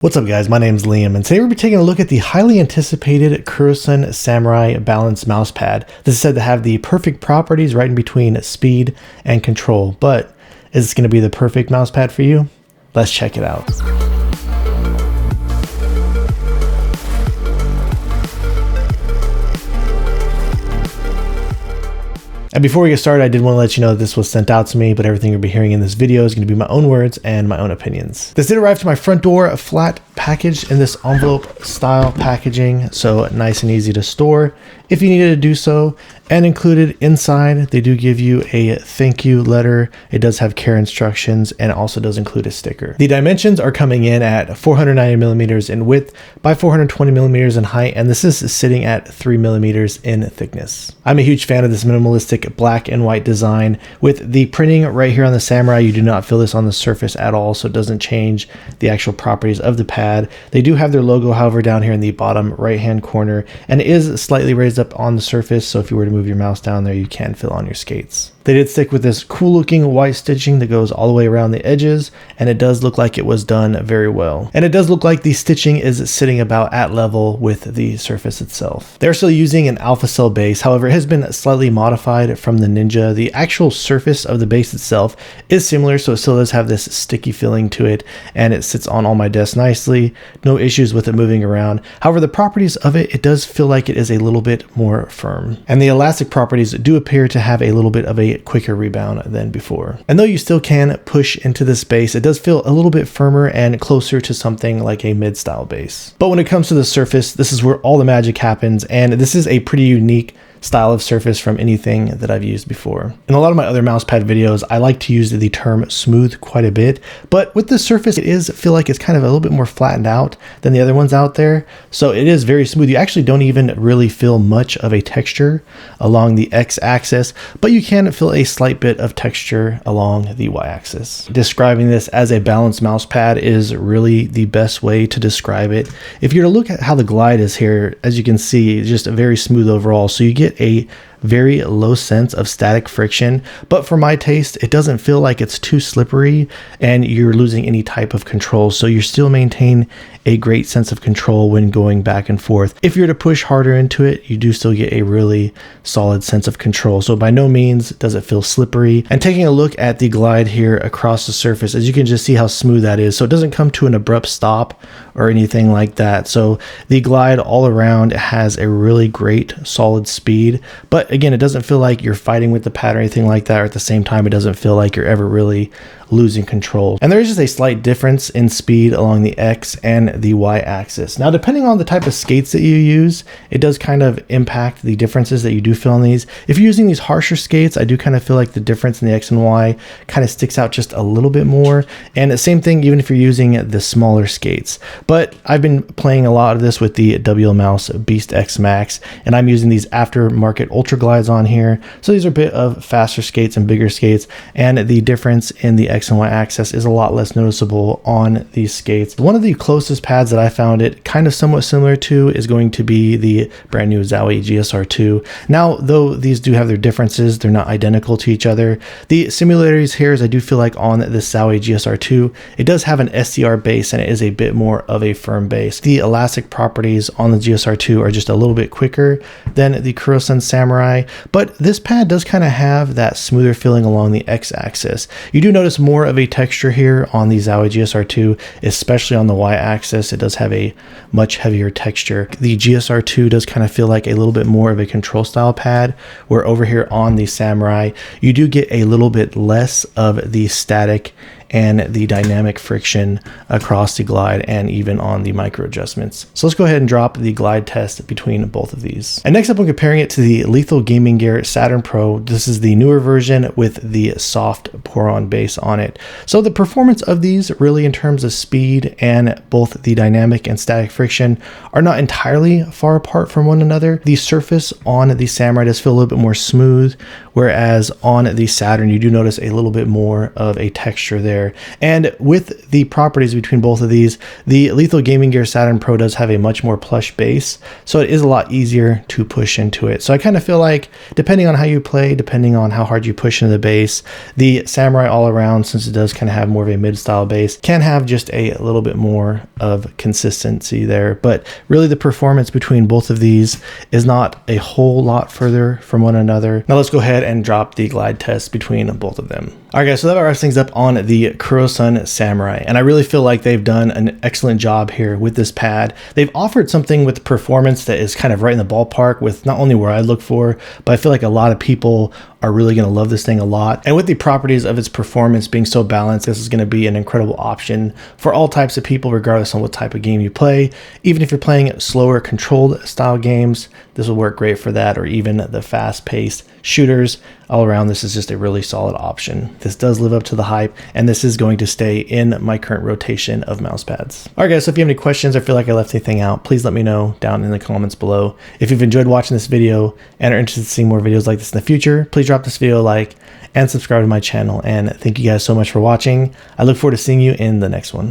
What's up guys, my name's Liam, and today we'll be taking a look at the highly anticipated Kurosun Samurai balanced mousepad. This is said to have the perfect properties right in between speed and control, but is this going to be the perfect mousepad for you? Let's check it out. And before we get started, I did want to let you know that this was sent out to me, but everything you'll be hearing in this video is going to be my own words and my own opinions. This did arrive to my front door, flat packaged in this envelope style packaging, so nice and easy to store if you needed to do so. And included inside, they do give you a thank you letter. It does have care instructions and also does include a sticker. The dimensions are coming in at 490 millimeters in width by 420 millimeters in height, and this is sitting at 3 millimeters in thickness. I'm a huge fan of this minimalistic black and white design. With the printing right here on the Samurai, you do not feel this on the surface at all, so it doesn't change the actual properties of the pad. They do have their logo, however, down here in the bottom right hand corner, and it is slightly raised up on the surface, so if you were to move your mouse down there, you can feel on your skates. They did stick with this cool looking white stitching that goes all the way around the edges, and it does look like it was done very well. And it does look like the stitching is sitting about at level with the surface itself. They're still using an alpha cell base, however it has been slightly modified from the Ninja. The actual surface of the base itself is similar, so it still does have this sticky feeling to it, and it sits on all my desks nicely. No issues with it moving around. However, the properties of it does feel like it is a little bit more firm. And the elastic properties do appear to have a little bit of a quicker rebound than before. And though you still can push into this base, it does feel a little bit firmer and closer to something like a mid-style base. But when it comes to the surface, this is where all the magic happens, and this is a pretty unique style of surface from anything that I've used before. In a lot of my other mousepad videos, I like to use the term smooth quite a bit, but with this surface, it is feel like it's kind of a little bit more flattened out than the other ones out there. So it is very smooth. You actually don't even really feel much of a texture along the X-axis, but you can feel a slight bit of texture along the Y-axis. Describing this as a balanced mousepad is really the best way to describe it. If you were to look at how the glide is here, as you can see, it's just very smooth overall. So you get a very low sense of static friction, but for my taste, it doesn't feel like it's too slippery and you're losing any type of control. So you still maintain a great sense of control when going back and forth. If you're to push harder into it, you do still get a really solid sense of control. So by no means does it feel slippery. And taking a look at the glide here across the surface, as you can just see how smooth that is. So it doesn't come to an abrupt stop or anything like that. So the glide all around has a really great solid speed, but again, it doesn't feel like you're fighting with the pad or anything like that, or at the same time, it doesn't feel like you're ever really losing control. And there is just a slight difference in speed along the X and the Y axis. Now, depending on the type of skates that you use, it does kind of impact the differences that you do feel on these. If you're using these harsher skates, I do kind of feel like the difference in the X and Y kind of sticks out just a little bit more. And the same thing, even if you're using the smaller skates. But I've been playing a lot of this with the WL Mouse Beast X Max, and I'm using these aftermarket Ultra Glides on here. So these are a bit of faster skates and bigger skates, and the difference in the X and Y axis is a lot less noticeable on these skates. One of the closest pads that I found it kind of somewhat similar to is going to be the brand new Zowie G-SR II. Now, though these do have their differences, they're not identical to each other. The similarities here is I do feel like on this Zowie G-SR II, it does have an SCR base and it is a bit more of a firm base. The elastic properties on the G-SR II are just a little bit quicker than the Kurosun Samurai, but this pad does kind of have that smoother feeling along the X-axis. You do notice more of a texture here on the Zowie G-SR II, especially on the Y-axis. It does have a much heavier texture. The G-SR II does kind of feel like a little bit more of a control style pad, where over here on the Samurai, you do get a little bit less of the static and the dynamic friction across the glide and even on the micro adjustments. So let's go ahead and drop the glide test between both of these. And next up, I'm comparing it to the Lethal Gaming Gear Saturn Pro. This is the newer version with the soft pour-on base on it. So the performance of these really in terms of speed and both the dynamic and static friction are not entirely far apart from one another. The surface on the Samurai does feel a little bit more smooth, whereas on the Saturn, you do notice a little bit more of a texture there. there. And with the properties between both of these, the Lethal Gaming Gear Saturn Pro does have a much more plush base, so it is a lot easier to push into it. So I kind of feel like, depending on how you play, depending on how hard you push into the base, the Samurai all around, since it does kind of have more of a mid-style base, can have just a little bit more of consistency there. But really the performance between both of these is not a whole lot further from one another. Now let's go ahead and drop the glide test between both of them. All right guys, so that wraps things up on the Kurosun Samurai, and I really feel like they've done an excellent job here with this pad. They've offered something with performance that is kind of right in the ballpark with not only where I look for, but I feel like a lot of people are really going to love this thing a lot. And with the properties of its performance being so balanced, this is going to be an incredible option for all types of people, regardless on what type of game you play. Even if you're playing slower controlled style games, this will work great for that, or even the fast-paced shooters. All around, this is just a really solid option. This does live up to the hype, and this is going to stay in my current rotation of mouse pads. All right guys, so if you have any questions or feel like I left anything out, please let me know down in the comments below. If you've enjoyed watching this video and are interested in seeing more videos like this in the future, please drop this video a like and subscribe to my channel. And thank you guys so much for watching. I look forward to seeing you in the next one.